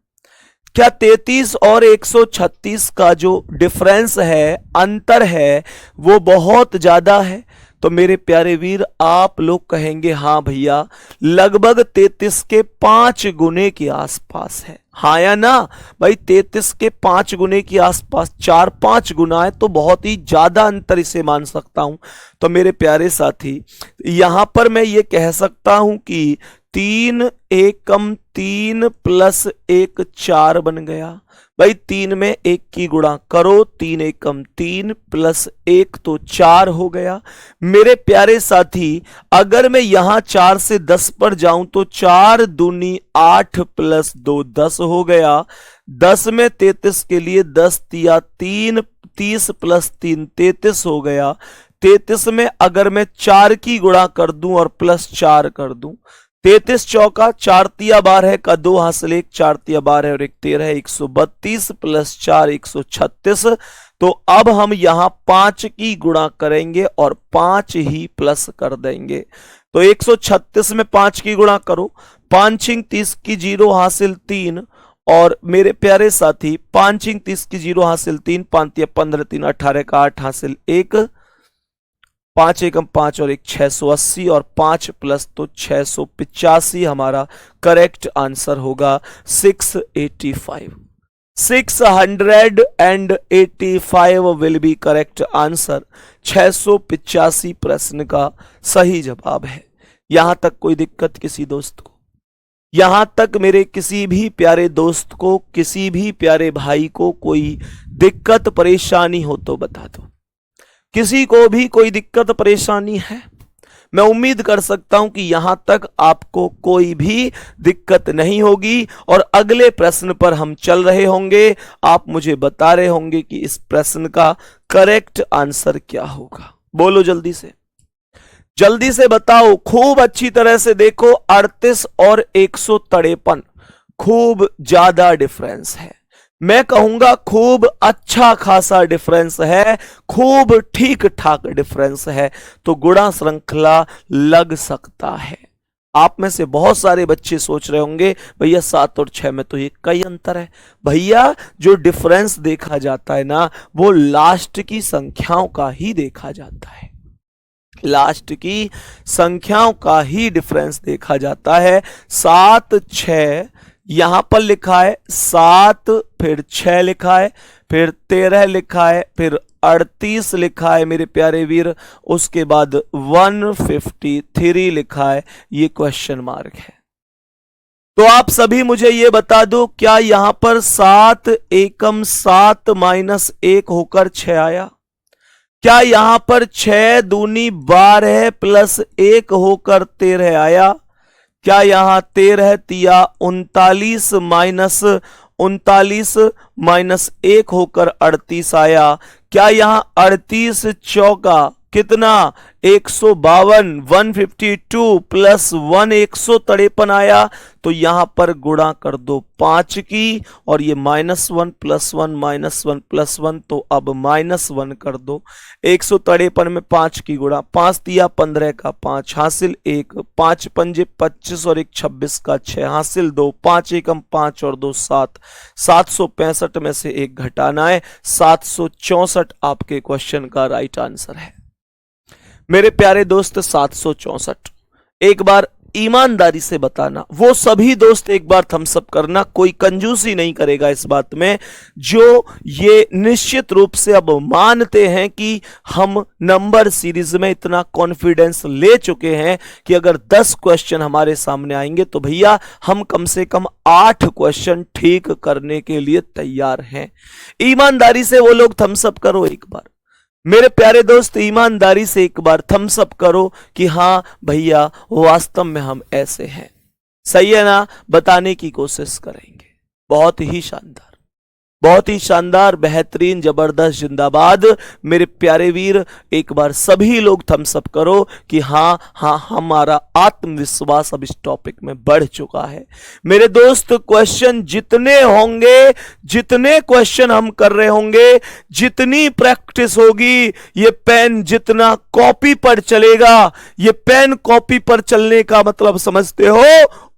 क्या 33 और 136 का जो डिफरेंस है, अंतर है, वो बहुत ज्यादा है? तो मेरे प्यारे वीर आप लोग कहेंगे हाँ भैया, लगभग 33 के 5 गुने के आसपास है। हाँ या ना भाई? 33 के 5 गुने के आसपास, 4-5 गुना है, तो बहुत ही ज्यादा अंतर इसे मान सकता हूं। तो मेरे प्यारे साथी, यहां पर मैं ये कह सकता हूं कि 3 एकम 3 प्लस 1 4 बन गया। भाई 3 में 1 की गुणा करो, 3 एकम 3 प्लस 1 तो 4 हो गया। मेरे प्यारे साथी, अगर मैं यहां 4 से 10 पर जाऊं तो 4 दूनी 8 प्लस 2 10 हो गया। 10 में 33 के लिए 10 तिया 3, 30 प्लस 3 33 हो गया। 33 में अगर मैं 4 की गुणा कर दूं और प्लस 4 कर दूं, 33 चौका 4 तिया 12 का 2 हासिल 1, 4 तिया 12 और 1 13, 132 प्लस 4 136। तो अब हम यहां 5 की गुणा करेंगे और 5 ही प्लस कर देंगे। तो 136 में 5 की गुणा करो, 5 30 की 0 हासिल 3, और मेरे प्यारे साथी 5 30 की 0 हासिल 3, 5 तिया 15 3 18 का 8 हासिल 1, 5 एकम 5 और 1 680 और 5 प्लस तो 685 हमारा करेक्ट आंसर होगा 685। 685 विल बी करेक्ट आंसर। 685 प्रश्न का सही जवाब है। यहां तक कोई दिक्कत किसी दोस्त को? यहां तक मेरे किसी भी प्यारे दोस्त को, किसी भी प्यारे भाई को कोई दिक्कत परेशानी हो तो बता दो। किसी को भी कोई दिक्कत परेशानी है? मैं उम्मीद कर सकता हूं कि यहां तक आपको कोई भी दिक्कत नहीं होगी और अगले प्रश्न पर हम चल रहे होंगे। आप मुझे बता रहे होंगे कि इस प्रश्न का करेक्ट आंसर क्या होगा। बोलो जल्दी से, जल्दी से बताओ, खूब अच्छी तरह से देखो। 38 और 153 खूब ज्यादा डिफरेंस है। मैं कहूंगा खूब अच्छा खासा डिफरेंस है, खूब ठीक ठाक डिफरेंस है, तो गुणा श्रृंखला लग सकता है। आप में से बहुत सारे बच्चे सोच रहे होंगे भैया 7 और 6 में तो ये कई अंतर है। भैया जो डिफरेंस देखा जाता है ना, वो लास्ट की संख्याओं का ही देखा जाता है। लास्ट की संख्याओं का ही डिफरेंस देखा जाता है। 7 6 यहां पर लिखा है 7, फिर 6 लिखा है, फिर 13 लिखा है, फिर 38 लिखा है मेरे प्यारे वीर, उसके बाद 153 लिखा है। ये क्वेश्चन मार्क है। तो आप सभी मुझे ये बता दो, क्या यहां पर 7 एकम 7 माइनस 1 होकर 6 आया? क्या यहां पर 6 दूनी 12 प्लस 1 होकर 13 आया? क्या यहां 13 तिया 39 माइनस 1 होकर 38 आया? क्या यहां 38 चौका कितना 152 152 प्लस 1 153 आया? तो यहां पर गुणा कर दो 5 की, और ये -1 + 1 -1 + 1, तो अब -1 कर दो। 153 में 5 की गुणा, 5 तिया 15 का 5 हासिल 1, 5 पंजे 25 और 1 26 का 6 हासिल 2, 5 एकम 5 और 2 7, 765 में से 1 घटाना है, 764 आपके क्वेश्चन का राइट आंसर है मेरे प्यारे दोस्त। 764 एक बार ईमानदारी से बताना, वो सभी दोस्त एक बार थम्स अप करना, कोई कंजूसी नहीं करेगा इस बात में, जो ये निश्चित रूप से अब मानते हैं कि हम नंबर सीरीज में इतना कॉन्फिडेंस ले चुके हैं कि अगर 10 क्वेश्चन हमारे सामने आएंगे तो भैया हम कम से कम 8 क्वेश्चन ठीक करने के लिए तैयार हैं। ईमानदारी से वो लोग थम्स अप करो एक बार मेरे प्यारे दोस्त, ईमानदारी से एक बार थम्स अप करो कि हां भैया वास्तव में हम ऐसे हैं। सही है ना? बताने की कोशिश करेंगे। बहुत ही शानदार, बहुत ही शानदार, बेहतरीन, जबरदस्त, जिंदाबाद मेरे प्यारे वीर। एक बार सभी लोग थम्स अप करो कि हाँ हाँ हमारा आत्मविश्वास अब इस टॉपिक में बढ़ चुका है। मेरे दोस्त क्वेश्चन जितने होंगे, जितने क्वेश्चन हम कर रहे होंगे, जितनी प्रैक्टिस होगी, ये पेन जितना कॉपी पर चलेगा, ये पेन कॉपी पर चलने का मतलब समझते हो,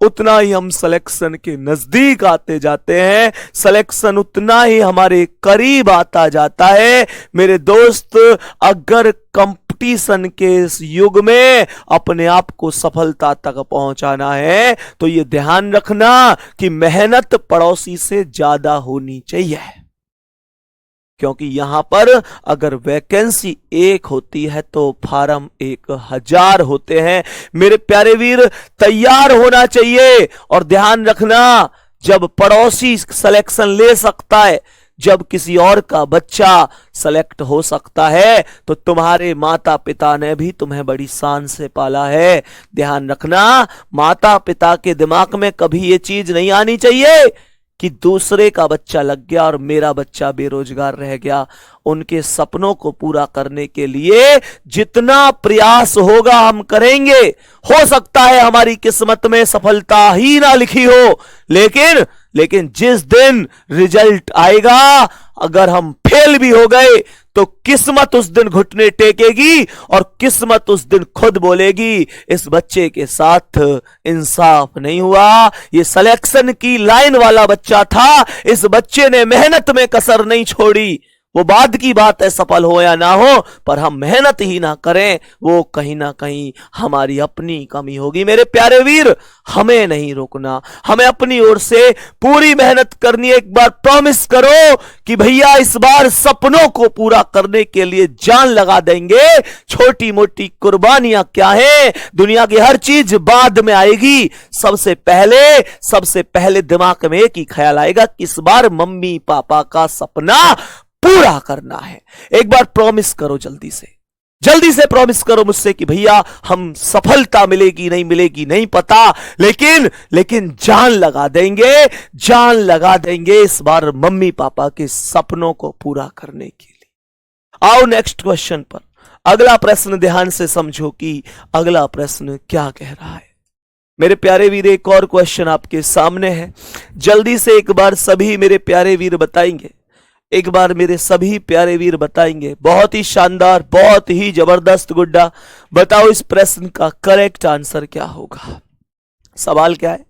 उतना ही हम सिलेक्शन के नजदीक आते जाते हैं, सिलेक्शन उतना ही हमारे करीब आता जाता है। मेरे दोस्त, अगर कंपटीशन के इस युग में अपने आप को सफलता तक पहुंचाना है तो ये ध्यान रखना कि मेहनत पड़ोसी से ज्यादा होनी चाहिए, क्योंकि यहां पर अगर वैकेंसी 1 होती है तो फार्म 1000 होते हैं। मेरे प्यारे वीर, तैयार होना चाहिए। और ध्यान रखना, जब पड़ोसी सिलेक्शन ले सकता है, जब किसी और का बच्चा सेलेक्ट हो सकता है, तो तुम्हारे माता पिता ने भी तुम्हें बड़ी शान से पाला है। ध्यान रखना, माता पिता के दिमाग में कभी ये चीज नहीं आनी चाहिए कि दूसरे का बच्चा लग गया और मेरा बच्चा बेरोजगार रह गया। उनके सपनों को पूरा करने के लिए जितना प्रयास होगा हम करेंगे। हो सकता है हमारी किस्मत में सफलता ही ना लिखी हो, लेकिन जिस दिन रिजल्ट आएगा, अगर हम फेल भी हो गए तो किस्मत उस दिन घुटने टेकेगी और किस्मत उस दिन खुद बोलेगी इस बच्चे के साथ इंसाफ नहीं हुआ, ये सिलेक्शन की लाइन वाला बच्चा था, इस बच्चे ने मेहनत में कसर नहीं छोड़ी। वो बाद की बात है, सफल हो या ना हो, पर हम मेहनत ही ना करें, वो कहीं ना कहीं हमारी अपनी कमी होगी। मेरे प्यारे वीर, हमें नहीं रुकना, हमें अपनी ओर से पूरी मेहनत करनी है। एक बार प्रॉमिस करो कि भैया इस बार सपनों को पूरा करने के लिए जान लगा देंगे। छोटी मोटी कुर्बानियां क्या है, दुनिया की हर चीज बाद में आएगी। सबसे पहले दिमाग में एक ही ख्याल आएगा कि इस बार मम्मी पापा का सपना पूरा करना है। एक बार प्रॉमिस करो, जल्दी से प्रॉमिस करो मुझसे कि भैया हम सफलता मिलेगी नहीं पता, लेकिन जान लगा देंगे इस बार मम्मी पापा के सपनों को पूरा करने के लिए। आओ नेक्स्ट क्वेश्चन पर। अगला प्रश्न ध्यान से समझो कि अगला प्रश्न क्या कह रहा है। मेरे प्यारे वीर, एक और क्वेश्चन आपके सामने है। जल्दी से एक बार सभी मेरे प्यारे वीर बताएंगे, बहुत ही शानदार, बहुत ही जबरदस्त गुड्डा। बताओ इस प्रश्न का करेक्ट आंसर क्या होगा। सवाल क्या है?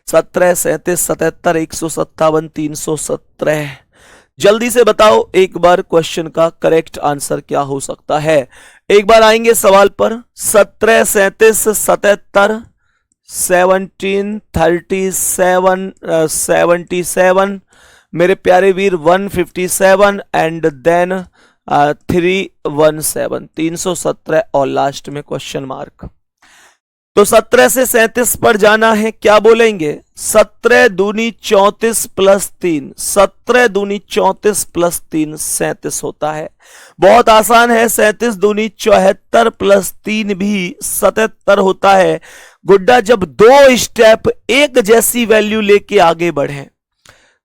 17, 37, 77, 157, 317। जल्दी से बताओ एक बार क्वेश्चन का करेक्ट आंसर क्या हो सकता है। एक बार आएंगे सवाल पर। 17, 37, 77, 17, 37, 77, मेरे प्यारे वीर 157 एंड देन 317, 317 और लास्ट में क्वेश्चन मार्क। तो 17 से 37 पर जाना है। क्या बोलेंगे? 17 दूनी 34 प्लस 3, 17 दूनी 34 प्लस 3 37 होता है। बहुत आसान है। 37 दूनी 74 प्लस 3 भी 77 होता है। गुड्डा, जब दो स्टेप एक जैसी वैल्यू लेके आगे बढ़े,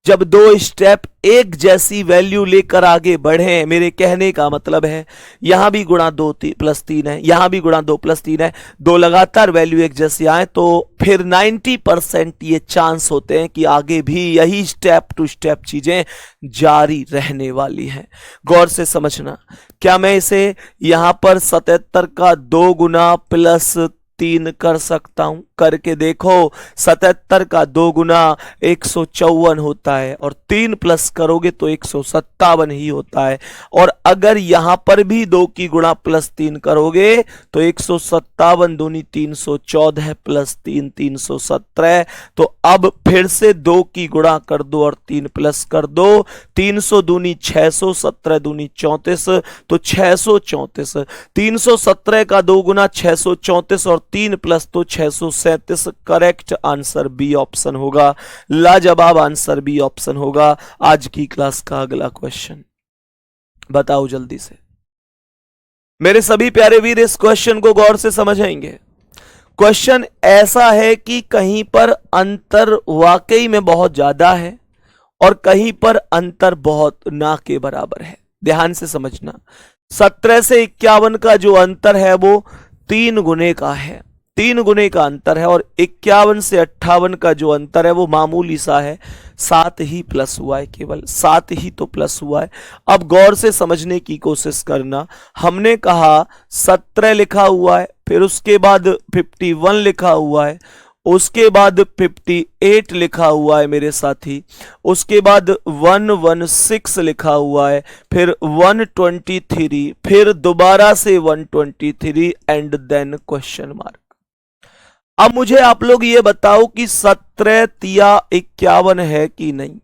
जब दो स्टेप एक जैसी वैल्यू लेकर आगे बढ़े, मेरे कहने का मतलब है यहां भी गुणा 2 प्लस 3 है, यहां भी गुणा 2 प्लस 3 है, दो लगातार वैल्यू एक जैसी आए तो फिर 90% ये चांस होते हैं कि आगे भी यही स्टेप टू स्टेप चीजें जारी रहने वाली हैं। गौर से समझना। क्या मैं इसे यहां पर 77 का 2 गुना प्लस 3 कर सकता हूं? करके देखो। 77 का 2 गुना 154 होता है और 3 प्लस करोगे तो 157 ही होता है। और अगर यहां पर भी 2 की गुणा प्लस 3 करोगे तो 157 दूनी 314 प्लस 3 317। तो अब फिर से 2 की गुणा कर दो और 3 प्लस कर दो। 300 दूनी 600, 17 दूनी 34, तो 634। 317 का 2 गुना 634 और 3 प्लस तो 637। करेक्ट आंसर बी ऑप्शन होगा। लाजवाब आंसर बी ऑप्शन होगा। आज की क्लास का अगला क्वेश्चन बताओ जल्दी से। मेरे सभी प्यारे वीर इस क्वेश्चन को गौर से समझेंगे। क्वेश्चन ऐसा है कि कहीं पर अंतर वाकई में बहुत ज्यादा है और कहीं पर अंतर बहुत ना के बराबर है। ध्यान से समझना। 17 से 51 का जो अंतर है वो 3 गुने का है, 3 गुने का अंतर है। और 51 से 58 का जो अंतर है वो मामूली सा है, 7 ही प्लस हुआ है, केवल 7 ही तो प्लस हुआ है। अब गौर से समझने की कोशिश करना। हमने कहा 17 लिखा हुआ है, फिर उसके बाद 51 लिखा हुआ है, उसके बाद 58 लिखा हुआ है मेरे साथी, उसके बाद 116 लिखा हुआ है, फिर 123, फिर दोबारा से 123 एंड देन क्वेश्चन मार्क। अब मुझे आप लोग ये बताओ कि 17 तिया 51 है कि नहीं।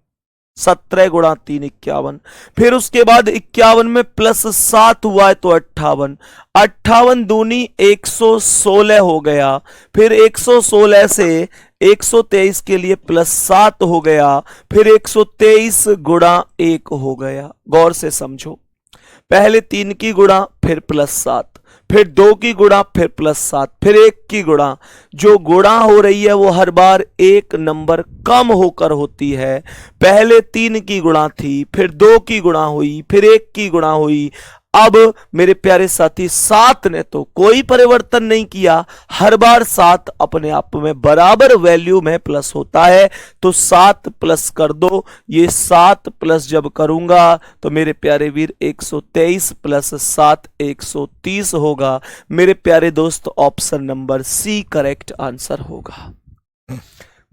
17 गुणा 3 51, फिर उसके बाद 51 में प्लस 7 हुआ है तो 58, 58 दूनी 116 हो गया, फिर 116 से 123 के लिए प्लस 7 हो गया, फिर 123 गुणा 1 हो गया। गौर से समझो। पहले 3 की गुणा, फिर प्लस 7, फिर 2 की गुणा, फिर प्लस 7, फिर 1 की गुणा। जो गुणा हो रही है वो हर बार एक नंबर कम होकर होती है। पहले 3 की गुणा थी, फिर 2 की गुणा हुई, फिर 1 की गुणा हुई। अब मेरे प्यारे साथी 7 ने तो कोई परिवर्तन नहीं किया, हर बार 7 अपने आप में बराबर वैल्यू में प्लस होता है। तो 7 प्लस कर दो। ये 7 प्लस जब करूंगा तो मेरे प्यारे वीर 123 प्लस 7 130 होगा। मेरे प्यारे दोस्त option number C correct answer होगा।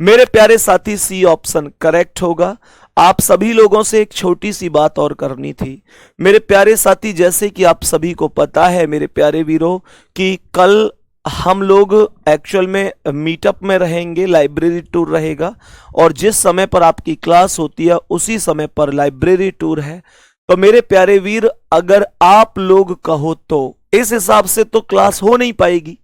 मेरे प्यारे साथी सी ऑप्शन करेक्ट होगा। आप सभी लोगों से एक छोटी सी बात और करनी थी मेरे प्यारे साथी, जैसे कि आप सभी को पता है मेरे प्यारे वीरों कि कल हम लोग एक्चुअल में मीटअप में रहेंगे, लाइब्रेरी टूर रहेगा और जिस समय पर आपकी क्लास होती है उसी समय पर लाइब्रेरी टूर है। तो मेरे प्यारे वीर, अगर आप लोग कहो तो इस हिसाब से तो क्लास हो नहीं पाएगी,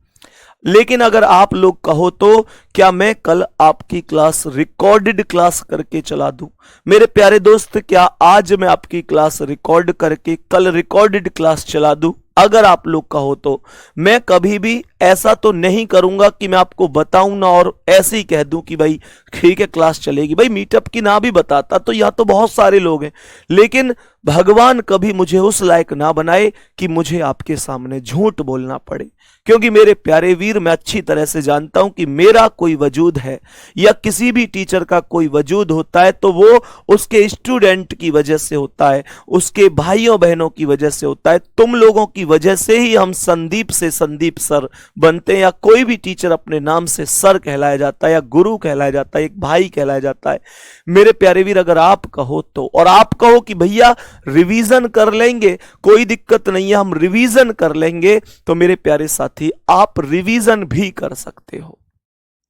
लेकिन अगर आप लोग कहो तो क्या मैं कल आपकी क्लास रिकॉर्डेड क्लास करके चला दूं? मेरे प्यारे दोस्त, क्या आज मैं आपकी क्लास रिकॉर्ड करके कल रिकॉर्डेड क्लास चला दूं? अगर आप लोग कहो तो मैं कभी भी ऐसा तो नहीं करूंगा कि मैं आपको बताऊं ना और ऐसे ही कह दूं कि भाई ठीक है क्लास चलेगी। भाई मीटअप की ना भी बताता तो यहाँ तो बहुत सारे लोग हैं, लेकिन भगवान कभी मुझे उस लायक ना बनाए कि मुझे आपके सामने झूठ बोलना पड़े। क्योंकि मेरे प्यारे वीर, मैं अच्छी तरह से जानता हूं कि मेरा कोई वजूद है या किसी भी टीचर का कोई वजूद होता है तो वो उसके स्टूडेंट की वजह से होता है, उसके भाइयों बहनों की वजह से होता है। तुम लोगों की वजह से ही हम संदीप से संदीप सर बनते हैं, या कोई भी टीचर अपने नाम से सर कहलाया जाता है या गुरु कहलाया जाता है, एक भाई कहलाया जाता है। मेरे प्यारे वीर, अगर आप कहो तो, और आप कहो कि भैया रिवीजन कर लेंगे, कोई दिक्कत नहीं है, हम रिवीजन कर लेंगे, तो मेरे प्यारे साथी आप रिवीजन भी कर सकते हो।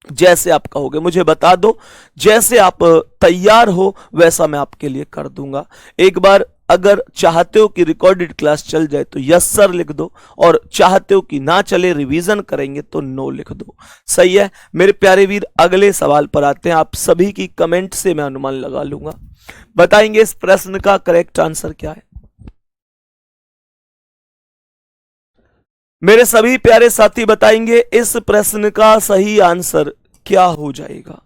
जैसे आप कहोगे मुझे बता दो, जैसे आप तैयार हो वैसा मैं आपके लिए कर दूंगा। एक बार अगर चाहते हो कि रिकॉर्डेड क्लास चल जाए तो यस सर लिख दो, और चाहते हो कि ना चले रिवीजन करेंगे तो नो लिख दो। सही है मेरे प्यारे वीर, अगले सवाल पर आते हैं। आप सभी की कमेंट से मैं अनुमान लगा लूंगा। बताएंगे इस प्रश्न का करेक्ट आंसर क्या है? मेरे सभी प्यारे साथी बताएंगे इस प्रश्न का सही आंसर क्या हो जाएगा।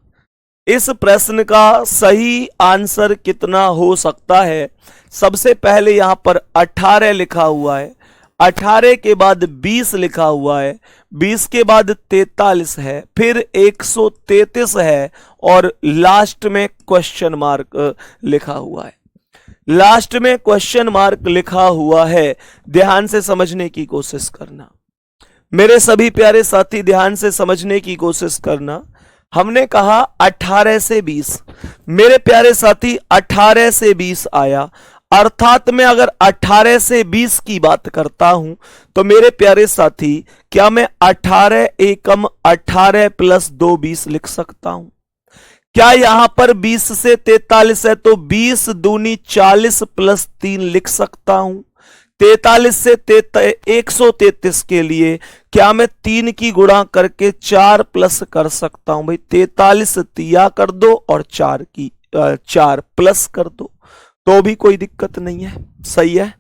इस प्रश्न का सही आंसर कितना हो सकता है? सबसे पहले यहां पर 18 लिखा हुआ है, 18 के बाद 20 लिखा हुआ है, 20 के बाद 43 है, फिर 133 है और लास्ट में क्वेश्चन मार्क लिखा हुआ है। लास्ट में क्वेश्चन मार्क लिखा हुआ है। ध्यान से समझने की कोशिश करना मेरे सभी प्यारे साथी, ध्यान से समझने की कोशिश करना। हमने कहा 18 से 20, मेरे प्यारे साथी 18 से 20 आया, अर्थात मैं अगर 18 से 20 की बात करता हूं तो मेरे प्यारे साथी क्या मैं 18 एकम 18 प्लस 2 20 लिख सकता हूं? क्या यहां पर 20 से 43 है तो 20 दूनी 40 प्लस 3 लिख सकता हूं? 43 से 133 के लिए क्या मैं 3 की गुणा करके 4 प्लस कर सकता हूं? भाई 43 तिया कर दो और 4 प्लस कर दो तो भी कोई दिक्कत नहीं है। सही है।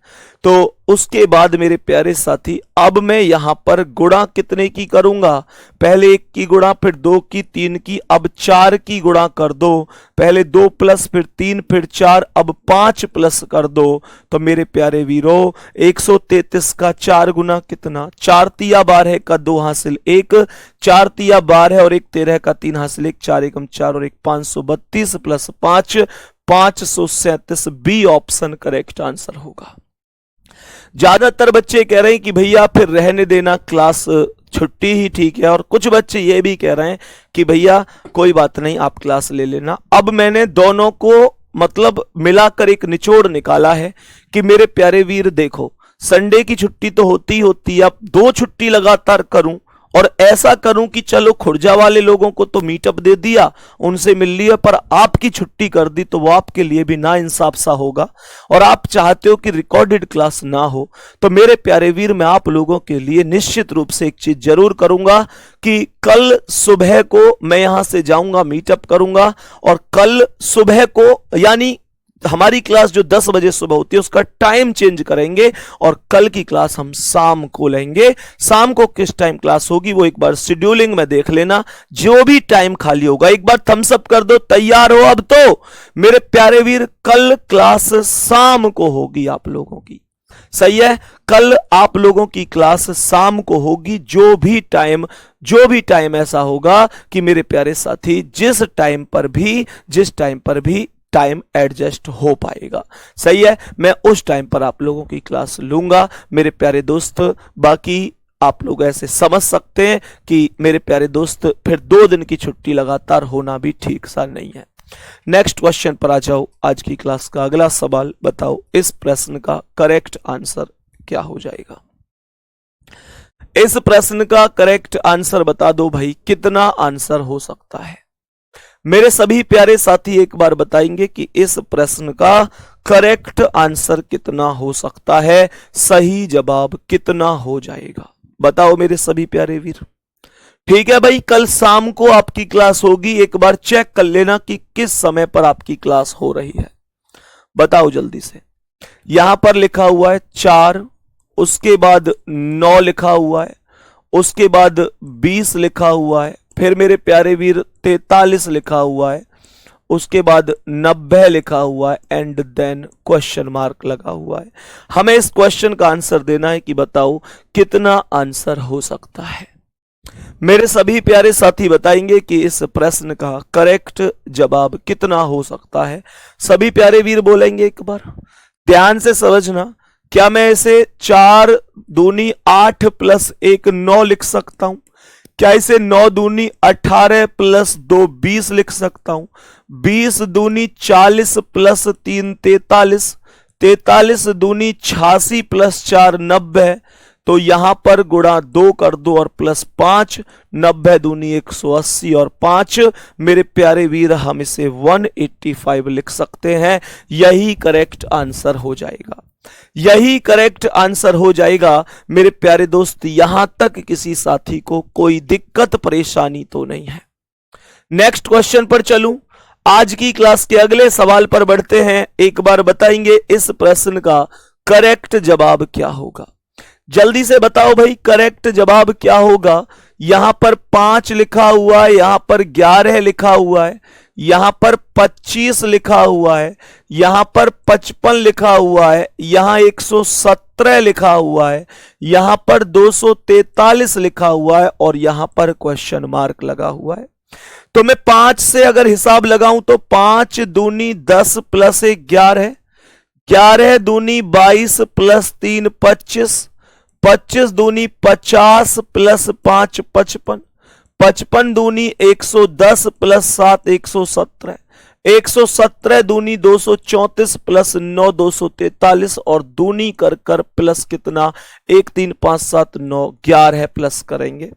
तो उसके बाद मेरे प्यारे साथी अब मैं यहां पर गुणा कितने की करूंगा? पहले 1 की गुणा, फिर 2 की, 3 की, अब 4 की गुणा कर दो। पहले 2 प्लस, फिर 3, फिर 4, अब 5 प्लस कर दो। तो मेरे प्यारे वीरों 133 का 4 गुना कितना? 4 तिया 12 का 2 हासिल 1, 4 तिया 12 और 1 13 का 3 हासिल 1, 4 एकम 4 और 1 532 plus 5 537। B option correct answer होगा। ज्यादातर बच्चे कह रहे हैं कि भैया फिर रहने देना, क्लास छुट्टी ही ठीक है, और कुछ बच्चे ये भी कह रहे हैं कि भैया कोई बात नहीं आप क्लास ले लेना। अब मैंने दोनों को मतलब मिलाकर एक निचोड़ निकाला है कि मेरे प्यारे वीर देखो, संडे की छुट्टी तो होती ही होती है, अब 2 छुट्टी लगातार करूं और ऐसा करूं कि चलो खुर्जा वाले लोगों को तो मीटअप दे दिया, उनसे मिल लिया, पर आपकी छुट्टी कर दी तो वो आपके लिए भी ना इंसाफ सा होगा, और आप चाहते हो कि रिकॉर्डेड क्लास ना हो। तो मेरे प्यारे वीर, मैं आप लोगों के लिए निश्चित रूप से एक चीज जरूर करूंगा कि कल सुबह को मैं यहां से जाऊंगा, मीटअप करूंगा, और कल सुबह को यानी हमारी क्लास जो 10 बजे सुबह होती है उसका टाइम चेंज करेंगे और कल की क्लास हम शाम को लेंगे। शाम को किस टाइम क्लास होगी वो एक बार शेड्यूलिंग में देख लेना, जो भी टाइम खाली होगा एक बार थम्स अप कर दो, तैयार हो अब तो मेरे प्यारे वीर। कल क्लास शाम को होगी आप लोगों की, सही है, कल आप लोगों की क्लास शाम को होगी। जो भी टाइम ऐसा होगा कि मेरे प्यारे साथी जिस टाइम पर भी टाइम एडजस्ट हो पाएगा, सही है, मैं उस टाइम पर आप लोगों की क्लास लूंगा मेरे प्यारे दोस्त। बाकी आप लोग ऐसे समझ सकते हैं कि मेरे प्यारे दोस्त फिर 2 दिन की छुट्टी लगातार होना भी ठीक सा नहीं है। नेक्स्ट क्वेश्चन पर आ जाओ। आज की क्लास का अगला सवाल बताओ, इस प्रश्न का करेक्ट आंसर क्या हो जाएगा। इस प्रश्न का करेक्ट आंसर बता दो भाई, कितना आंसर हो सकता है। मेरे सभी प्यारे साथी एक बार बताएंगे कि इस प्रश्न का करेक्ट आंसर कितना हो सकता है, सही जवाब कितना हो जाएगा। बताओ मेरे सभी प्यारे वीर। ठीक है भाई, कल शाम को आपकी क्लास होगी, एक बार चेक कर लेना कि किस समय पर आपकी क्लास हो रही है। बताओ जल्दी से। यहां पर लिखा हुआ है 4, उसके बाद 9 लिखा हुआ है, उसके बाद 20 लिखा हुआ है, फिर मेरे प्यारे वीर 43 लिखा हुआ है, उसके बाद 90 लिखा हुआ है एंड देन क्वेश्चन मार्क लगा हुआ है। हमें इस क्वेश्चन का आंसर देना है कि बताओ कितना आंसर हो सकता है। मेरे सभी प्यारे साथी बताएंगे कि इस प्रश्न का करेक्ट जवाब कितना हो सकता है। सभी प्यारे वीर बोलेंगे एक बार, ध्यान से समझना। क्या मैं इसे 4 दूनी 8 प्लस 1 9 लिख सकता हूं? क्या इसे 9 दूनी 18 प्लस 2 20 लिख सकता हूं? 20 दूनी 40 प्लस 3 43, 43 दूनी 86 प्लस 4 90, तो यहां पर गुणा 2 कर दो और प्लस 5, 90 दूनी 180 और 5, मेरे प्यारे वीर हम इसे 185 लिख सकते हैं। यही करेक्ट आंसर हो जाएगा, यही करेक्ट आंसर हो जाएगा मेरे प्यारे दोस्त। यहां तक किसी साथी को कोई दिक्कत परेशानी तो नहीं है। नेक्स्ट क्वेश्चन पर चलूं। आज की क्लास के अगले सवाल पर बढ़ते हैं। एक बार बताएंगे इस प्रश्न का करेक्ट जवाब क्या होगा। जल्दी से बताओ भाई, करेक्ट जवाब क्या होगा। यहां पर 5 लिखा हुआ है, यहां पर 11 लिखा हुआ है, यहां पर 25 लिखा हुआ है, यहां पर 55 लिखा हुआ है, यहां 117 लिखा हुआ है, यहां पर 243 लिखा हुआ है और यहां पर क्वेश्चन मार्क लगा हुआ है। तो मैं 5 से अगर हिसाब लगाऊं तो 5 दूनी 10 प्लस 1 11, 11 दूनी 22 प्लस 3 25, 25 दूनी 50 प्लस 5 55, 55 दूनी 110 प्लस 7 117, 117 दूनी 234 प्लस 9 243 और दूनी कर कर प्लस कितना 1 3 5 7 9 11 प्लस करेंगे।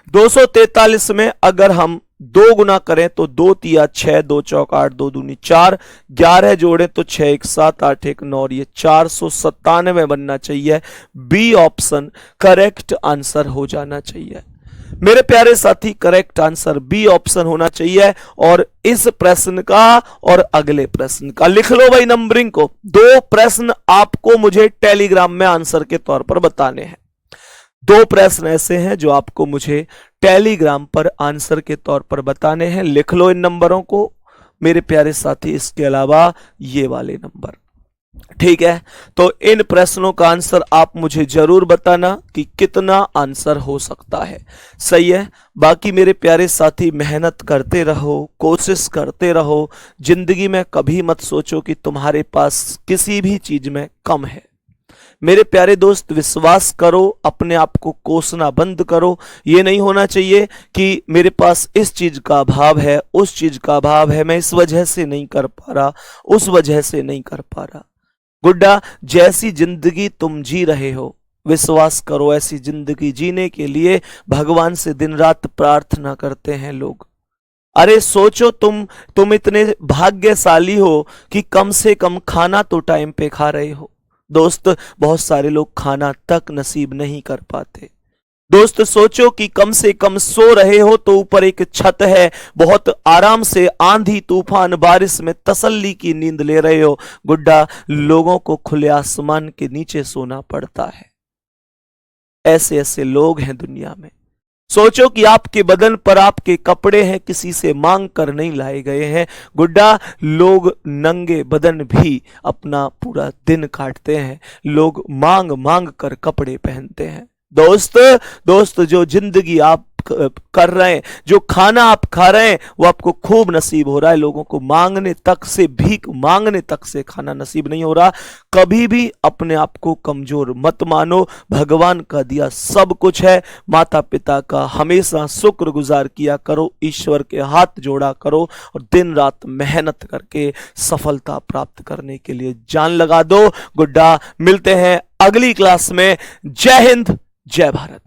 243 में अगर हम 2 गुना करें तो 2 तिया 6, 2 चौक 8, 2 दूनी 4, 11 जोड़े तो 6 1 7 8 1 9 और ये 497 बनना चाहिए। बी ऑप्शन करेक्ट आंसर हो जाना चाहिए मेरे प्यारे साथी, करेक्ट आंसर बी ऑप्शन होना चाहिए। और इस प्रश्न का और अगले प्रश्न का लिख लो भाई नंबरिंग को। 2 प्रश्न आपको मुझे टेलीग्राम में आंसर के तौर पर बताने हैं। 2 प्रश्न ऐसे हैं जो आपको मुझे टेलीग्राम पर आंसर के तौर पर बताने हैं। लिख लो इन नंबरों को मेरे प्यारे साथी, इसके अलावा ये वाले नंबर। ठीक है, तो इन प्रश्नों का आंसर आप मुझे जरूर बताना कि कितना आंसर हो सकता है। सही है। बाकी मेरे प्यारे साथी मेहनत करते रहो, कोशिश करते रहो। जिंदगी में कभी मत सोचो कि तुम्हारे पास किसी भी चीज में कम है। मेरे प्यारे दोस्त विश्वास करो, अपने आप को कोसना बंद करो। ये नहीं होना चाहिए कि मेरे पास इस चीज का अभाव है, उस चीज का अभाव है, मैं इस वजह से नहीं कर पा रहा, उस वजह से नहीं कर पा रहा। गुड्डा, जैसी जिंदगी तुम जी रहे हो, विश्वास करो ऐसी जिंदगी जीने के लिए भगवान से दिन रात प्रार्थना करते हैं लोग। अरे सोचो, तुम इतने भाग्यशाली हो कि कम से कम खाना तो टाइम पे खा रहे हो। दोस्त, बहुत सारे लोग खाना तक नसीब नहीं कर पाते। दोस्त सोचो कि कम से कम सो रहे हो तो ऊपर एक छत है, बहुत आराम से आंधी तूफान बारिश में तसल्ली की नींद ले रहे हो। गुड्डा, लोगों को खुले आसमान के नीचे सोना पड़ता है। ऐसे ऐसे लोग हैं दुनिया में। सोचो कि आपके बदन पर आपके कपड़े हैं, किसी से मांग कर नहीं लाए गए हैं। गुड्डा, लोग नंगे बदन भी अपना पूरा दिन काटते हैं, लोग मांग मांग कर कपड़े पहनते हैं। दोस्त, जो जिंदगी आप कर रहे हैं, जो खाना आप खा रहे हैं वो आपको खूब नसीब हो रहा है। लोगों को मांगने तक से, भीख मांगने तक से खाना नसीब नहीं हो रहा। कभी भी अपने आप को कमजोर मत मानो, भगवान का दिया सब कुछ है। माता पिता का हमेशा शुक्रगुजार किया करो, ईश्वर के हाथ जोड़ा करो और दिन रात मेहनत करके सफलता प्राप्त करने के लिए जान लगा दो। गुड्डा, मिलते हैं अगली क्लास में। जय हिंद, जय भारत।